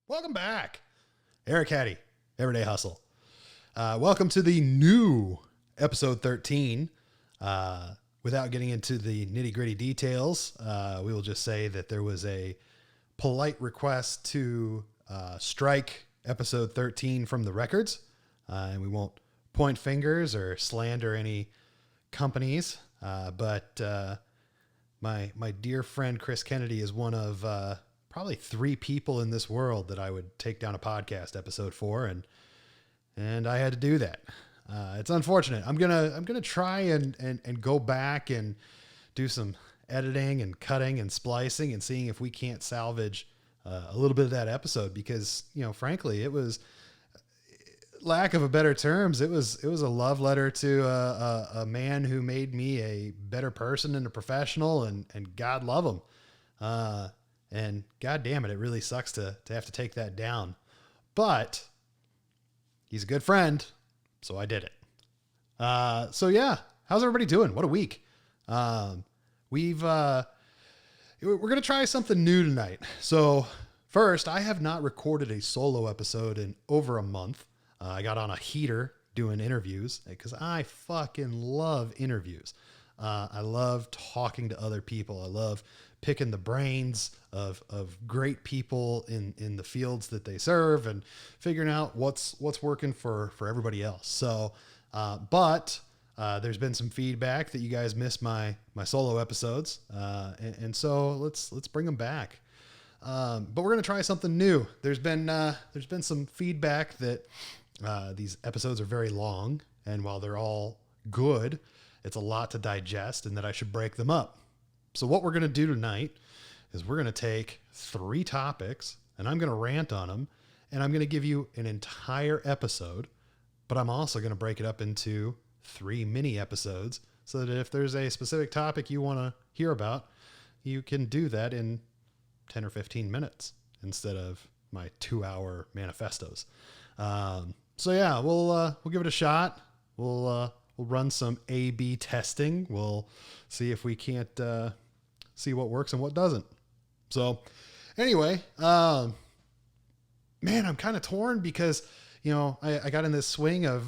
Welcome back. Eric Hattie, Everyday Hustle. Welcome to the new episode 13. Without getting into the nitty gritty details, we will just say that there was a polite request to strike episode 13 from the records. And we won't point fingers or slander any companies. But my dear friend Chris Kennedy is one of probably 3 people in this world that I would take down a podcast episode for, and I had to do that. It's unfortunate. I'm gonna try and go back and do some editing and cutting and splicing and seeing if we can't salvage a little bit of that episode, because, you know, frankly, it was, lack of a better terms, it was a love letter to a man who made me a better person and a professional, and God love him. And God damn it, it really sucks to have to take that down, but he's a good friend, so I did it. So yeah, how's everybody doing? What a week. We're going to try something new tonight. So first, I have not recorded a solo episode in over a month. I got on a heater doing interviews because I fucking love interviews. I love talking to other people. I love picking the brains of great people in the fields that they serve and figuring out what's working for everybody else. So, but there's been some feedback that you guys missed my solo episodes. And so let's bring them back. But we're going to try something new. There's been some feedback that these episodes are very long, and while they're all good, it's a lot to digest, and that I should break them up. So what we're going to do tonight is we're going to take 3 topics, and I'm going to rant on them, and I'm going to give you an entire episode, but I'm also going to break it up into 3 mini episodes so that if there's a specific topic you want to hear about, you can do that in 10 or 15 minutes instead of my 2-hour manifestos. So yeah, we'll give it a shot. We'll run some A/B testing. We'll see if we can't see what works and what doesn't. So anyway, man, I'm kind of torn because, you know, I got in this swing of,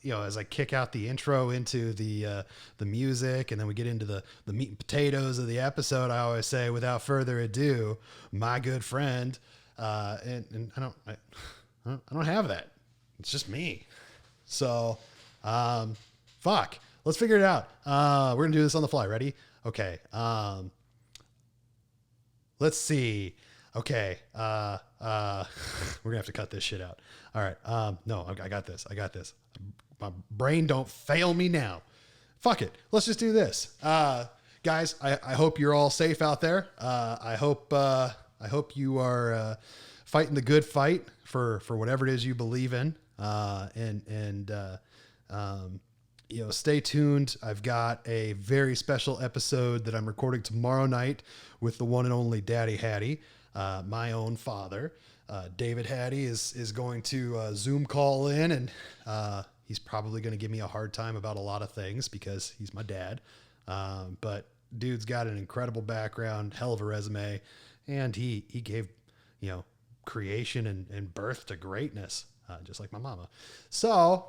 you know, as I kick out the intro into the music, and then we get into the meat and potatoes of the episode, I always say, without further ado, my good friend, and I don't have that. It's just me. So, fuck, let's figure it out. We're going to do this on the fly. Ready? Okay. Let's see. Okay. We're gonna have to cut this shit out. All right. No, I got this. My brain don't fail me now. Fuck it. Let's just do this. Guys, I hope you're all safe out there. I hope you are, fighting the good fight for whatever it is you believe in. You know, stay tuned. I've got a very special episode that I'm recording tomorrow night with the one and only Daddy Hattie, my own father. David Hattie is going to Zoom call in, and he's probably going to give me a hard time about a lot of things because he's my dad. But dude's got an incredible background, hell of a resume, and he gave, you know, creation and birth to greatness, just like my mama. So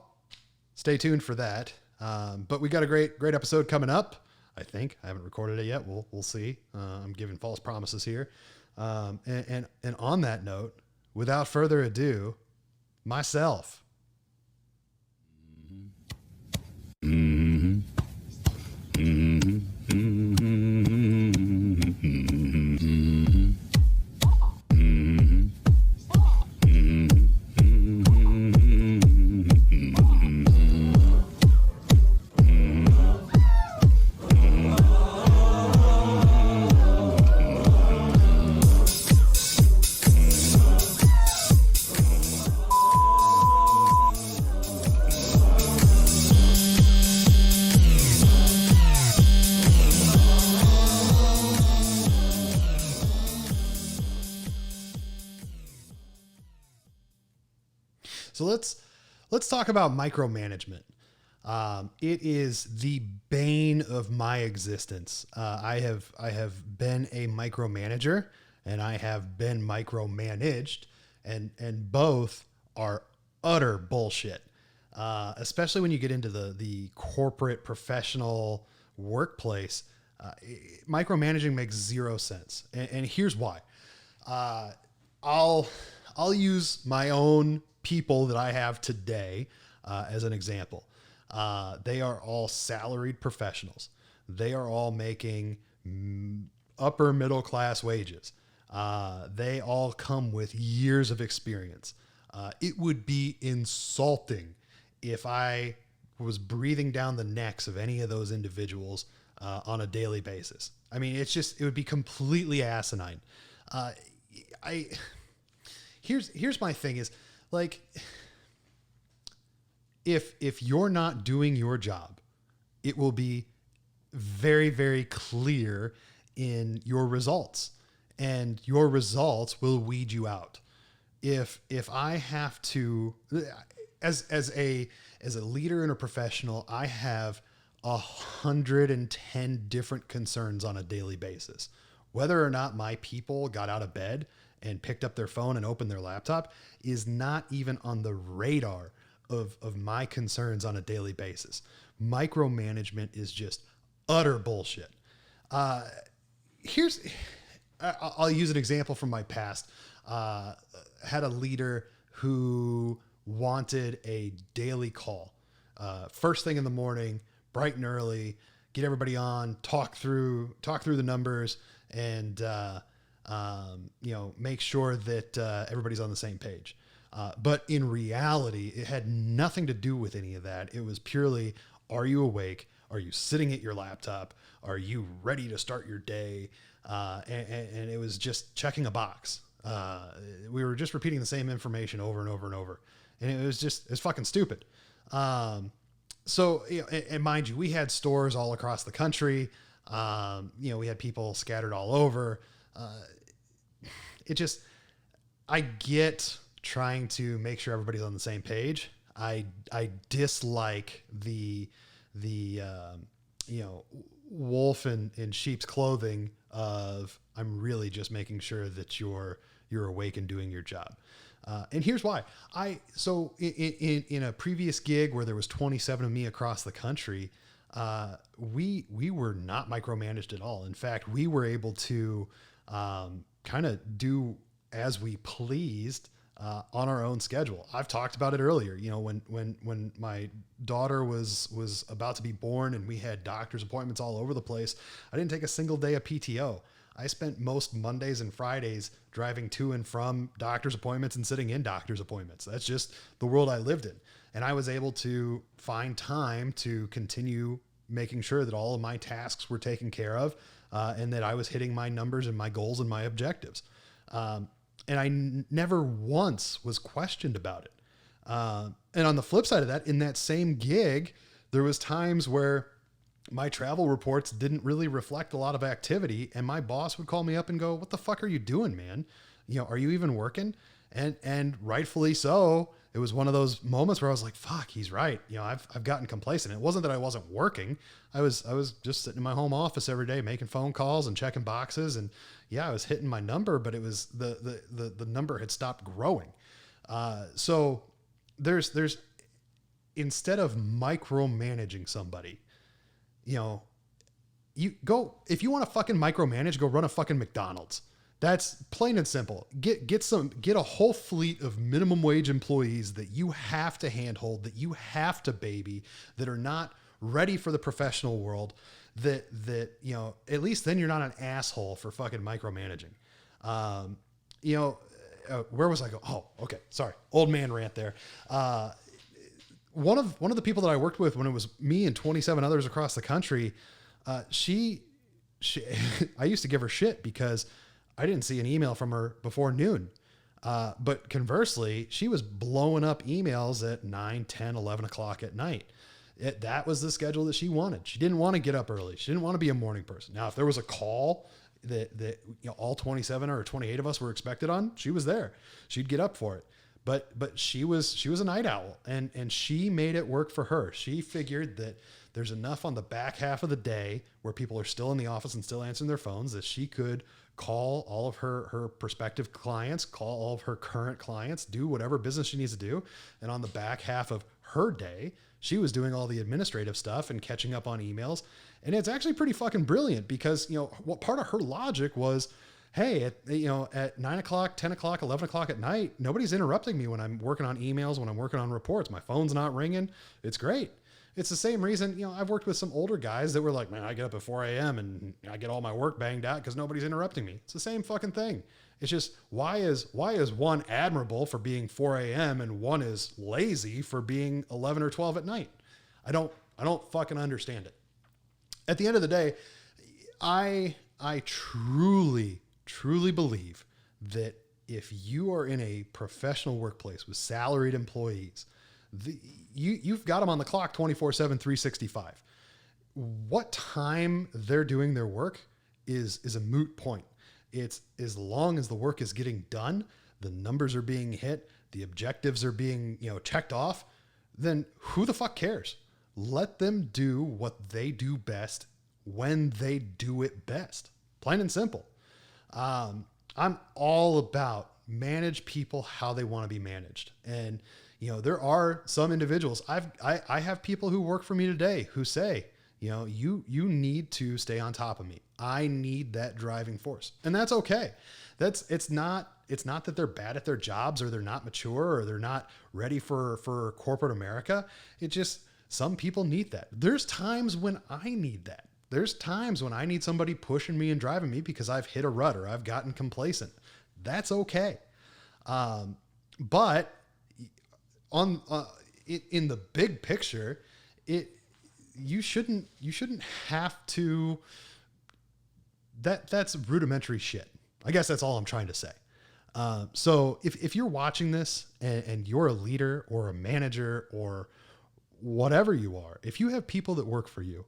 stay tuned for that. But we got a great episode coming up. I think I haven't recorded it yet. We'll see. I'm giving false promises here. And on that note, without further ado, myself. So let's talk about micromanagement. It is the bane of my existence. I have been a micromanager, and I have been micromanaged, and both are utter bullshit. Especially when you get into the corporate professional workplace, micromanaging makes zero sense. And here's why. I'll use my own people that I have today as an example. They are all salaried professionals. They are all making upper middle class wages. They all come with years of experience. It would be insulting if I was breathing down the necks of any of those individuals on a daily basis. I mean, it would be completely asinine. Here's my thing is, like, if you're not doing your job, it will be very, very clear in your results, and your results will weed you out. If I have to, as a leader and a professional, I have 110 different concerns on a daily basis. Whether or not my people got out of bed and picked up their phone and opened their laptop is not even on the radar of my concerns on a daily basis. Micromanagement is just utter bullshit. I'll use an example from my past. Had a leader who wanted a daily call. First thing in the morning, bright and early, get everybody on, talk through the numbers, and make sure that everybody's on the same page. But in reality, it had nothing to do with any of that. It was purely, are you awake? Are you sitting at your laptop? Are you ready to start your day? And it was just checking a box. We were just repeating the same information over and over and over. And it's fucking stupid. So, and mind you, we had stores all across the country. We had people scattered all over. I get trying to make sure everybody's on the same page. I dislike the wolf in sheep's clothing of, I'm really just making sure that you're awake and doing your job. And here's why. In a previous gig where there was 27 of me across the country, we were not micromanaged at all. In fact, we were able to kind of do as we pleased on our own schedule. I've talked about it earlier. When my daughter was about to be born and we had doctor's appointments all over the place, I didn't take a single day of PTO. I spent most Mondays and Fridays driving to and from doctor's appointments and sitting in doctor's appointments. That's just the world I lived in. And I was able to find time to continue making sure that all of my tasks were taken care of, and that I was hitting my numbers and my goals and my objectives. And I never once was questioned about it. And on the flip side of that, in that same gig, there was times where my travel reports didn't really reflect a lot of activity, and my boss would call me up and go, "What the fuck are you doing, man? Are you even working?" And rightfully so. It was one of those moments where I was like, "Fuck, he's right." I've gotten complacent. It wasn't that I wasn't working. I was just sitting in my home office every day, making phone calls and checking boxes. And yeah, I was hitting my number, but it was the number had stopped growing. So there's instead of micromanaging somebody, you go, if you want to fucking micromanage, go run a fucking McDonald's. That's plain and simple. Get a whole fleet of minimum wage employees that you have to handhold, that you have to baby, that are not ready for the professional world, that at least then you're not an asshole for fucking micromanaging. Where was I going? Oh, okay. Sorry. Old man rant there. One of the people that I worked with when it was me and 27 others across the country, she I used to give her shit because I didn't see an email from her before noon. But conversely, she was blowing up emails at 9, 10, 11 o'clock at night. That was the schedule that she wanted. She didn't want to get up early. She didn't want to be a morning person. Now, if there was a call that all 27 or 28 of us were expected on, she was there. She'd get up for it. But she was a night owl, and she made it work for her. She figured there's enough on the back half of the day where people are still in the office and still answering their phones that she could call all of her prospective clients, call all of her current clients, do whatever business she needs to do. And on the back half of her day, she was doing all the administrative stuff and catching up on emails. And it's actually pretty fucking brilliant because, what part of her logic was, hey, at 9 o'clock, 10 o'clock, 11 o'clock at night, nobody's interrupting me when I'm working on emails, when I'm working on reports. My phone's not ringing. It's great. It's the same reason, I've worked with some older guys that were like, man, I get up at 4 a.m. and I get all my work banged out because nobody's interrupting me. It's the same fucking thing. It's just, why is one admirable for being 4 a.m. and one is lazy for being 11 or 12 at night? I don't fucking understand it. At the end of the day, I truly believe that if you are in a professional workplace with salaried employees, you've got them on the clock 24/7, 365. What time they're doing their work is a moot point. It's as long as the work is getting done, the numbers are being hit, the objectives are being, checked off, then who the fuck cares? Let them do what they do best when they do it best. Plain and simple. I'm all about manage people how they want to be managed. And, there are some individuals I have people who work for me today who say, you need to stay on top of me. I need that driving force. And that's okay. It's not that they're bad at their jobs or they're not mature or they're not ready for corporate America. It just, some people need that. There's times when I need that. There's times when I need somebody pushing me and driving me because I've hit a rut or I've gotten complacent. That's okay. But in the big picture, you shouldn't have to, that's rudimentary shit. I guess that's all I'm trying to say. So if you're watching this and you're a leader or a manager or whatever you are, if you have people that work for you,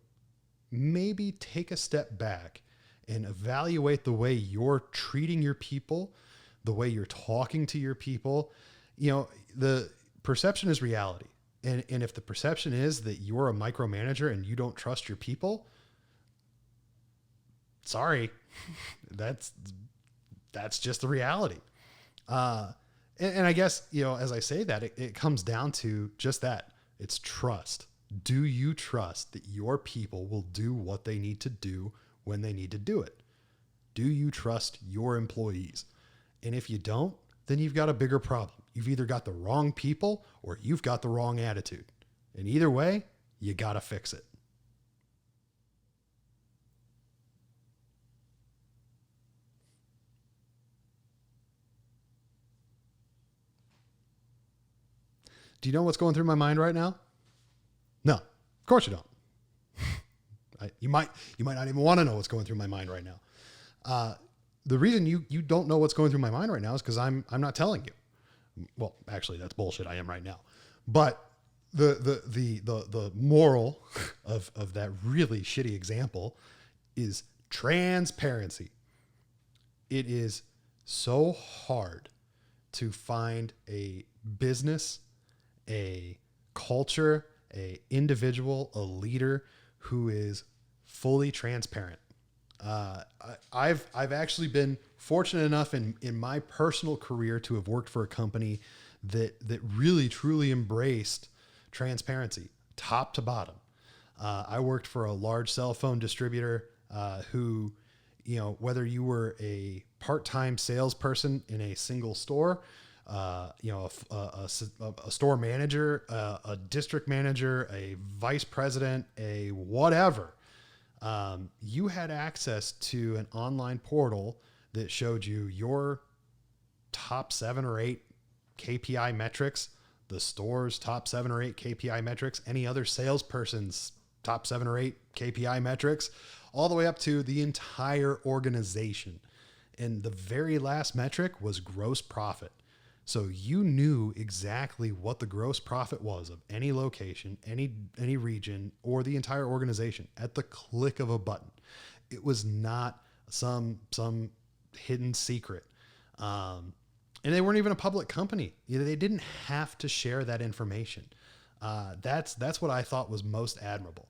maybe take a step back and evaluate the way you're treating your people, the way you're talking to your people. The perception is reality. And if the perception is that you're a micromanager and you don't trust your people, sorry, that's just the reality. And I guess, as I say that, it comes down to just that. It's trust. Do you trust that your people will do what they need to do when they need to do it? Do you trust your employees? And if you don't, then you've got a bigger problem. You've either got the wrong people or you've got the wrong attitude. And either way, you got to fix it. Do you know what's going through my mind right now? No, of course you don't. You might not even want to know what's going through my mind right now. The reason you don't know what's going through my mind right now is because I'm not telling you. Well, actually, that's bullshit. I am right now. But the moral of that really shitty example is transparency. It is so hard to find a business, a culture, a individual, a leader who is fully transparent. I've actually been fortunate enough in my personal career to have worked for a company that really truly embraced transparency, top to bottom. I worked for a large cell phone distributor who, whether you were a part-time salesperson in a single store, a store manager, a district manager, a vice president, a whatever, you had access to an online portal that showed you your top 7 or 8 KPI metrics, the store's top 7 or 8 KPI metrics, any other salesperson's top 7 or 8 KPI metrics, all the way up to the entire organization. And the very last metric was gross profit. So you knew exactly what the gross profit was of any location, any region, or the entire organization at the click of a button. It was not some hidden secret. And they weren't even a public company. They didn't have to share that information. That's what I thought was most admirable.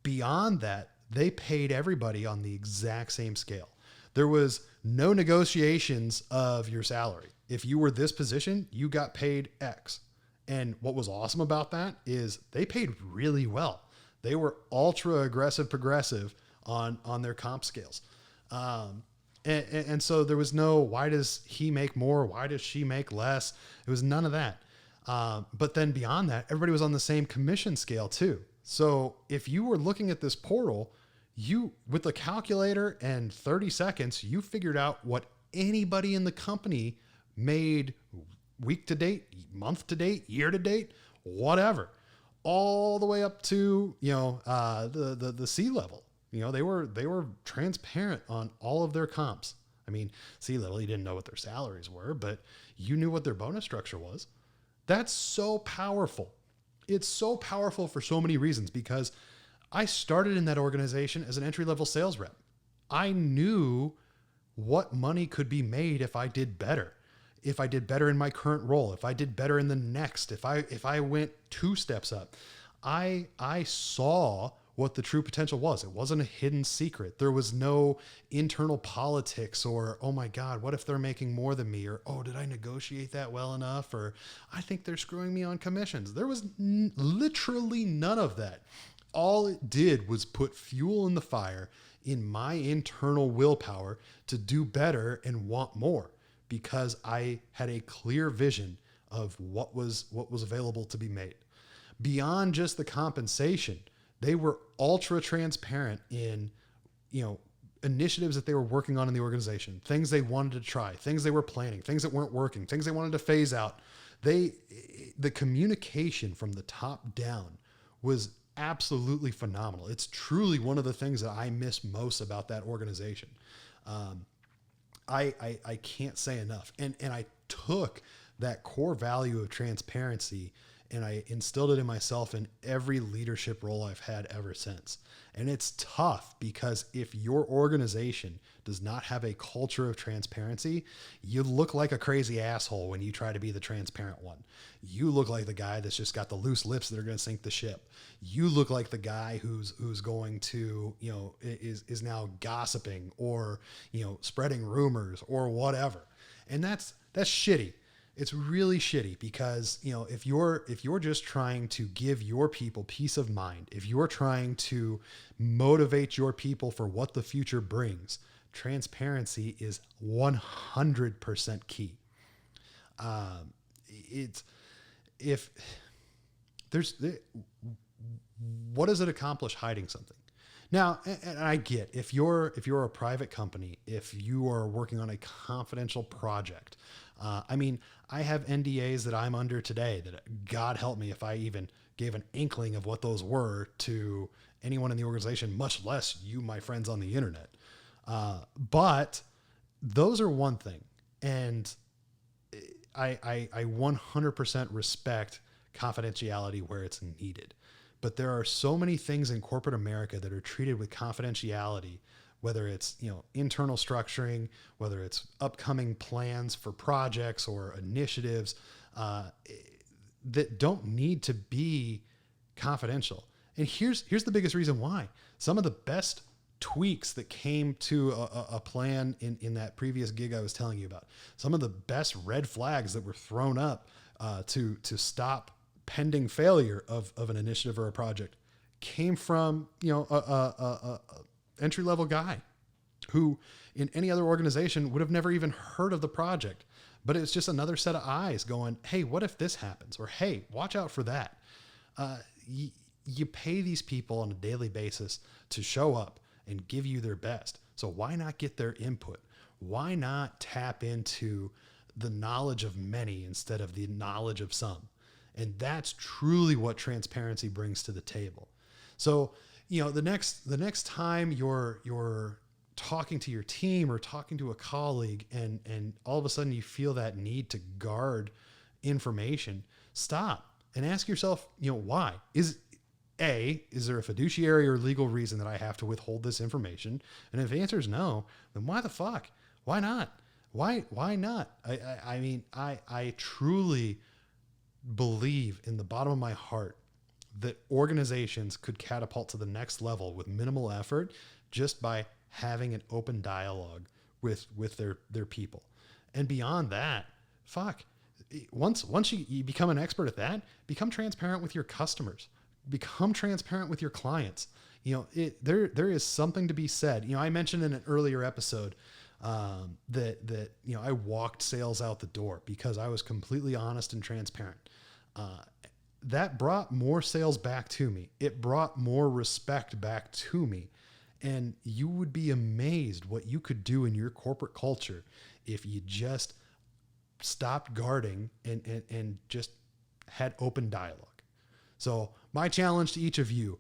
Beyond that, they paid everybody on the exact same scale. There was no negotiations of your salary. If you were this position, you got paid X. And what was awesome about that is they paid really well. They were ultra aggressive progressive on their comp scales. And so there was no, why does he make more? Why does she make less? It was none of that. But then beyond that, everybody was on the same commission scale too. So if you were looking at this portal, you, with the calculator and 30 seconds, you figured out what anybody in the company made week to date, month to date, year to date, whatever, all the way up to, the C level. They were transparent on all of their comps. I mean, C level, you didn't know what their salaries were, but you knew what their bonus structure was. That's so powerful. It's so powerful for so many reasons, because I started in that organization as an entry-level sales rep. I knew what money could be made if I did better. If I did better in my current role, if I did better in the next, if I went 2 steps up. I saw what the true potential was. It wasn't a hidden secret. There was no internal politics or, oh my God, what if they're making more than me? Or, oh, did I negotiate that well enough? Or I think they're screwing me on commissions. There was literally none of that. All it did was put fuel in the fire in my internal willpower to do better and want more, because I had a clear vision of what was available to be made. Beyond just the compensation, they were ultra transparent in, initiatives that they were working on in the organization, things they wanted to try, things they were planning, things that weren't working, things they wanted to phase out. The communication from the top down was absolutely phenomenal. It's truly one of the things that I miss most about that organization. I can't say enough. And I took that core value of transparency and I instilled it in myself in every leadership role I've had ever since. And it's tough, because if your organization does not have a culture of transparency, you look like a crazy asshole when you try to be the transparent one. You look like the guy that's just got the loose lips that are going to sink the ship. You look like the guy who's going to, is now gossiping or, spreading rumors or whatever. And that's shitty. It's really shitty, because, if you're just trying to give your people peace of mind, if you're trying to motivate your people for what the future brings, transparency is 100% key. What does it accomplish hiding something? Now, and I get, if you're a private company, if you are working on a confidential project, I have NDAs that I'm under today that, God help me if I even gave an inkling of what those were to anyone in the organization, much less you, my friends on the internet. But those are one thing. And I 100% respect confidentiality where it's needed. But there are so many things in corporate America that are treated with confidentiality, whether it's, internal structuring, whether it's upcoming plans for projects or initiatives, that don't need to be confidential. And here's the biggest reason why. Some of the best tweaks that came to a plan in that previous gig I was telling you about, some of the best red flags that were thrown up to stop pending failure of an initiative or a project came from, a entry-level guy who in any other organization would have never even heard of the project, but it's just another set of eyes going, hey, what if this happens? Or, hey, watch out for that. You pay these people on a daily basis to show up and give you their best. So why not get their input? Why not tap into the knowledge of many instead of the knowledge of some? And that's truly what transparency brings to the table. So, the next time you're talking to your team or talking to a colleague and all of a sudden you feel that need to guard information, stop and ask yourself, why? Is there a fiduciary or legal reason that I have to withhold this information? And if the answer is no, then why the fuck? Why not? Why not? I truly believe in the bottom of my heart that organizations could catapult to the next level with minimal effort just by having an open dialogue with their people. And beyond that, fuck, once you become an expert at that, become transparent with your customers, become transparent with your clients. There is something to be said. I mentioned in an earlier episode that I walked sales out the door because I was completely honest and transparent. That brought more sales back to me. It brought more respect back to me. And you would be amazed what you could do in your corporate culture if you just stopped guarding and just had open dialogue. So my challenge to each of you,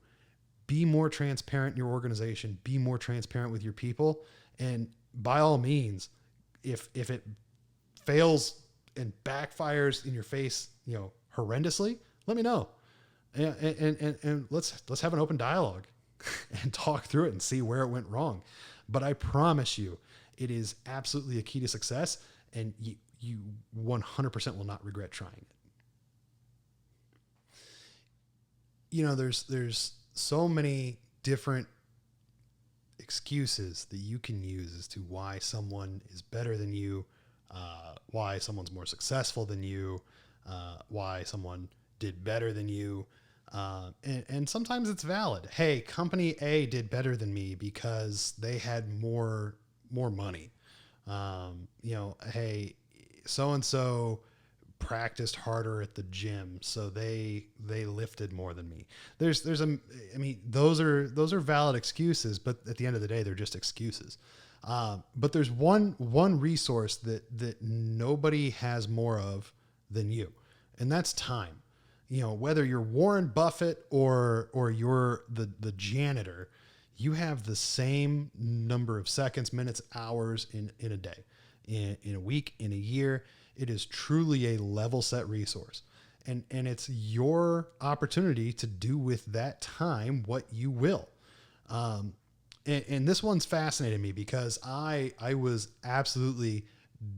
be more transparent in your organization, be more transparent with your people. And by all means, if it fails and backfires in your face, horrendously, let me know. And let's have an open dialogue and talk through it and see where it went wrong. But I promise you, it is absolutely a key to success, and you 100% will not regret trying it. There's so many different excuses that you can use as to why someone is better than you, why someone's more successful than you, why someone did better than you. And sometimes it's valid. Hey, company A did better than me because they had more money. Hey, so-and-so practiced harder at the gym, so they lifted more than me. Those are valid excuses, but at the end of the day, they're just excuses. But there's one resource that nobody has more of than you, and that's time. Whether you're Warren Buffett or you're the janitor, you have the same number of seconds, minutes, hours in a day, in a week, in a year. It is truly a level set resource. And it's your opportunity to do with that time what you will. And this one's fascinated me because I was absolutely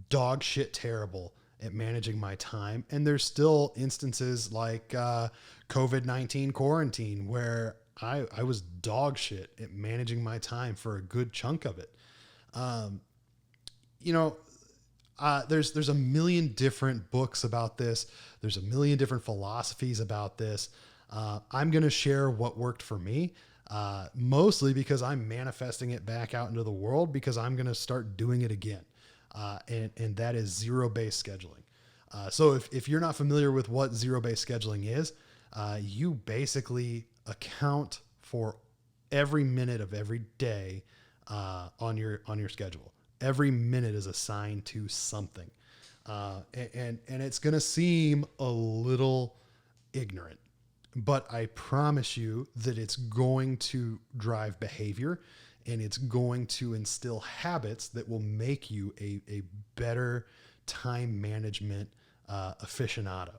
dog shit terrible at managing my time. And there's still instances like COVID-19 quarantine where I was dog shit at managing my time for a good chunk of it. There's a million different books about this. There's a million different philosophies about this. I'm going to share what worked for me, mostly because I'm manifesting it back out into the world because I'm going to start doing it again. And that is zero-based scheduling. So if you're not familiar with what zero-based scheduling is, you basically account for every minute of every day on your schedule. Every minute is assigned to something. And it's going to seem a little ignorant, but I promise you that it's going to drive behavior and it's going to instill habits that will make you a better time management aficionado.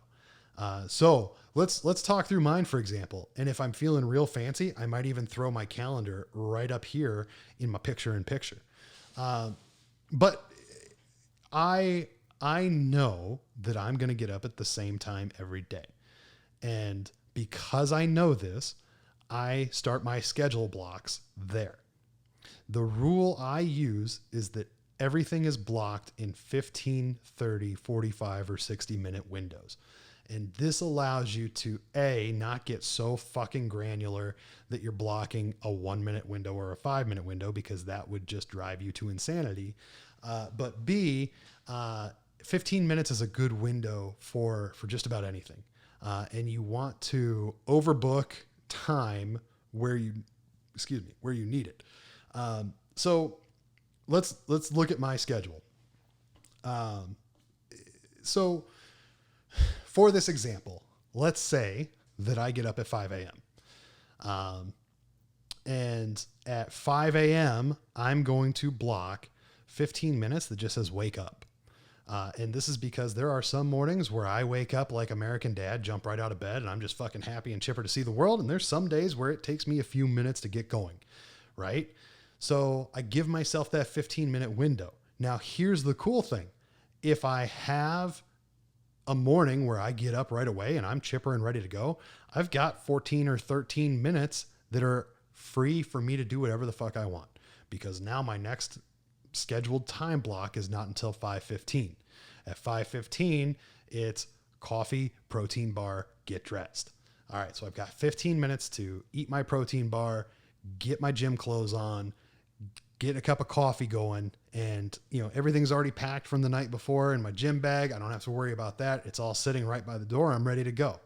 So let's talk through mine, for example. And if I'm feeling real fancy, I might even throw my calendar right up here in my picture-in-picture. But I know that I'm going to get up at the same time every day. And because I know this, I start my schedule blocks there. The rule I use is that everything is blocked in 15, 30, 45, or 60-minute windows. And this allows you to, A, not get so fucking granular that you're blocking a 1-minute window or a 5-minute window, because that would just drive you to insanity. But B, 15 minutes is a good window for just about anything. And you want to overbook time where you need it. So let's look at my schedule. So for this example, let's say that I get up at 5 a.m. And at 5 a.m., I'm going to block 15 minutes that just says wake up. And this is because there are some mornings where I wake up like American Dad, jump right out of bed, and I'm just fucking happy and chipper to see the world. And there's some days where it takes me a few minutes to get going, right? So I give myself that 15-minute window. Now, here's the cool thing. If I have a morning where I get up right away and I'm chipper and ready to go, I've got 14 or 13 minutes that are free for me to do whatever the fuck I want, because now my next scheduled time block is not until 5:15. At 5:15, it's coffee, protein bar, get dressed. All right, so I've got 15 minutes to eat my protein bar, get my gym clothes on, get a cup of coffee going, and everything's already packed from the night before in my gym bag. I don't have to worry about that. It's all sitting right by the door. I'm ready to go.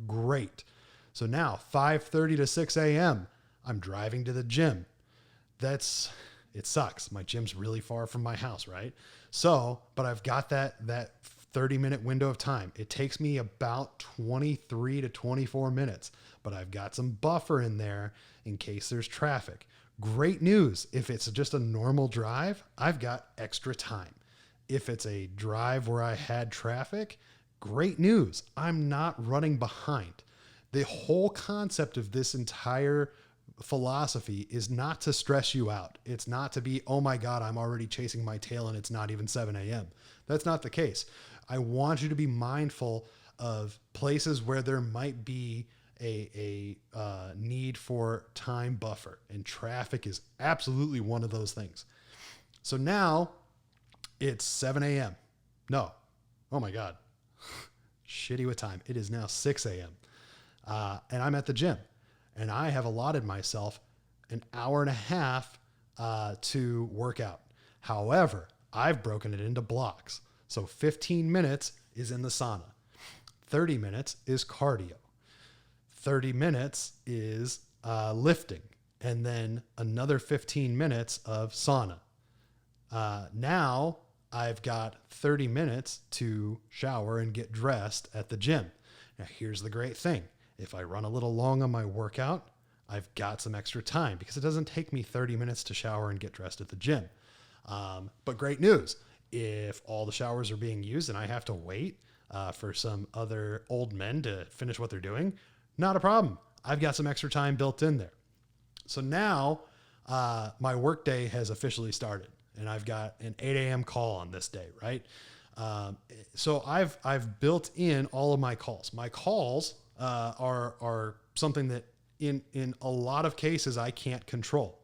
Great. So now 5:30 to 6 a.m., I'm driving to the gym. It sucks. My gym's really far from my house, right? So, but I've got that 30-minute window of time. It takes me about 23 to 24 minutes, but I've got some buffer in there in case there's traffic. Great news. If it's just a normal drive, I've got extra time. If it's a drive where I had traffic, great news. I'm not running behind. The whole concept of this entire philosophy is not to stress you out. It's not to be, oh my God, I'm already chasing my tail and it's not even 7 a.m. That's not the case. I want you to be mindful of places where there might be a need for time buffer, and traffic is absolutely one of those things. So now it's 7 a.m. No. Oh my God. Shitty with time. It is now 6 a.m. And I'm at the gym, and I have allotted myself an hour and a half to work out. However, I've broken it into blocks. So 15 minutes is in the sauna. 30 minutes is cardio. 30 minutes is lifting. And then another 15 minutes of sauna. Now I've got 30 minutes to shower and get dressed at the gym. Now here's the great thing. If I run a little long on my workout, I've got some extra time because it doesn't take me 30 minutes to shower and get dressed at the gym. But great news. If all the showers are being used and I have to wait for some other old men to finish what they're doing, not a problem. I've got some extra time built in there. So now my work day has officially started, and I've got an 8 a.m. call on this day, right? So I've built in all of my calls. My calls are something that in a lot of cases I can't control.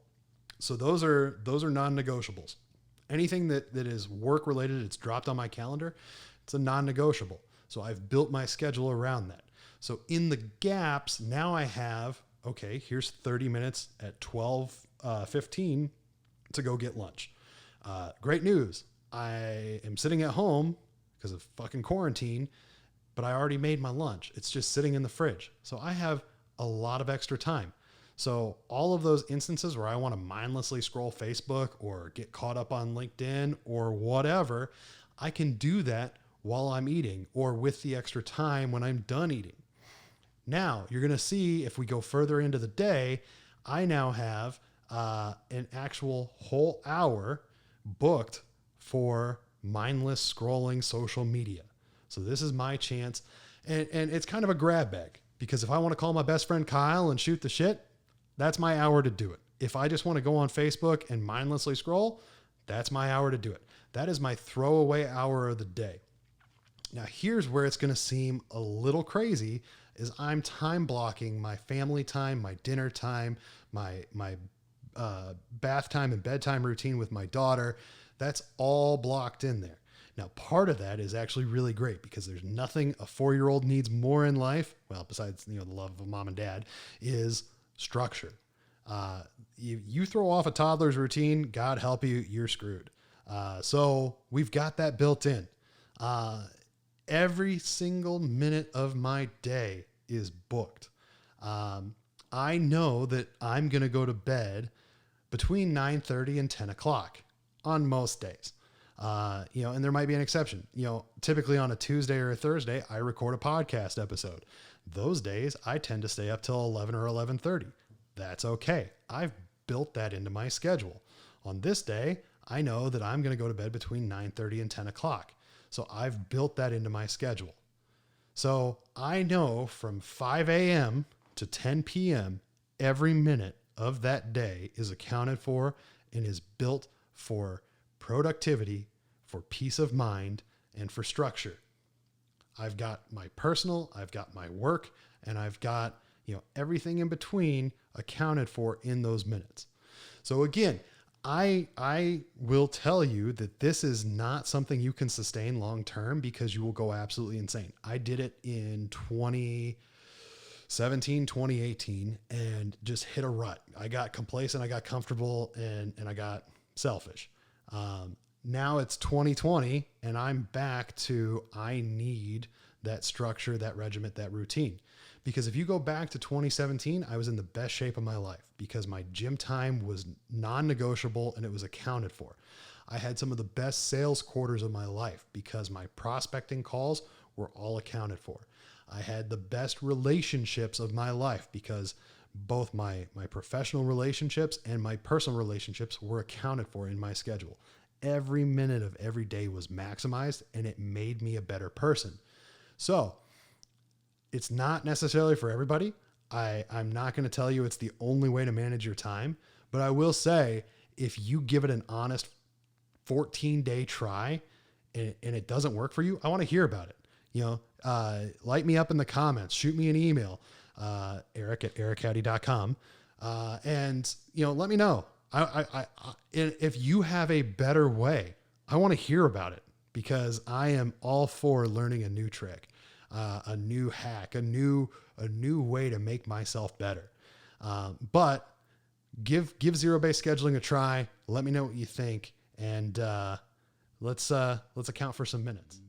So those are non-negotiables. Anything that is work related, it's dropped on my calendar, it's a non-negotiable. So I've built my schedule around that. So in the gaps, now I have, okay, here's 30 minutes at 12:15 to go get lunch. Great news. I am sitting at home because of fucking quarantine, but I already made my lunch. It's just sitting in the fridge. So I have a lot of extra time. So all of those instances where I want to mindlessly scroll Facebook or get caught up on LinkedIn or whatever, I can do that while I'm eating or with the extra time when I'm done eating. Now you're going to see, if we go further into the day, I now have an actual whole hour booked for mindless scrolling social media. So this is my chance. And it's kind of a grab bag, because if I want to call my best friend Kyle and shoot the shit, that's my hour to do it. If I just want to go on Facebook and mindlessly scroll, that's my hour to do it. That is my throwaway hour of the day. Now here's where it's going to seem a little crazy, is I'm time blocking my family time, my dinner time, my bath time and bedtime routine with my daughter. That's all blocked in there. Now, part of that is actually really great, because there's nothing a 4-year-old needs more in life, well, besides the love of mom and dad, is structure. You throw off a toddler's routine, God help you, you're screwed. So we've got that built in. Every single minute of my day is booked. I know that I'm going to go to bed between 9:30 and 10 o'clock on most days. And there might be an exception. Typically on a Tuesday or a Thursday, I record a podcast episode. Those days I tend to stay up till 11 or 11:30. That's okay. I've built that into my schedule. On this day, I know that I'm going to go to bed between 9:30 and 10 o'clock. So I've built that into my schedule. So I know from 5 a.m. to 10 p.m., every minute of that day is accounted for and is built for productivity, for peace of mind, and for structure. I've got my personal, I've got my work, and I've got, everything in between accounted for in those minutes. So again, I will tell you that this is not something you can sustain long term because you will go absolutely insane. I did it in 2017, 2018, and just hit a rut. I got complacent, I got comfortable, and I got selfish. Now it's 2020 and I'm back to, I need that structure, that regiment, that routine. Because if you go back to 2017, I was in the best shape of my life because my gym time was non-negotiable and it was accounted for. I had some of the best sales quarters of my life because my prospecting calls were all accounted for. I had the best relationships of my life because both my professional relationships and my personal relationships were accounted for in my schedule. Every minute of every day was maximized and it made me a better person. So it's not necessarily for everybody. I'm not going to tell you it's the only way to manage your time, but I will say if you give it an honest 14-day try and it doesn't work for you, I want to hear about it. Light me up in the comments, shoot me an email, eric@erichaddy.com. And let me know. If you have a better way, I want to hear about it because I am all for learning a new trick, a new hack, a new way to make myself better. But give zero-based scheduling a try. Let me know what you think. And let's account for some minutes.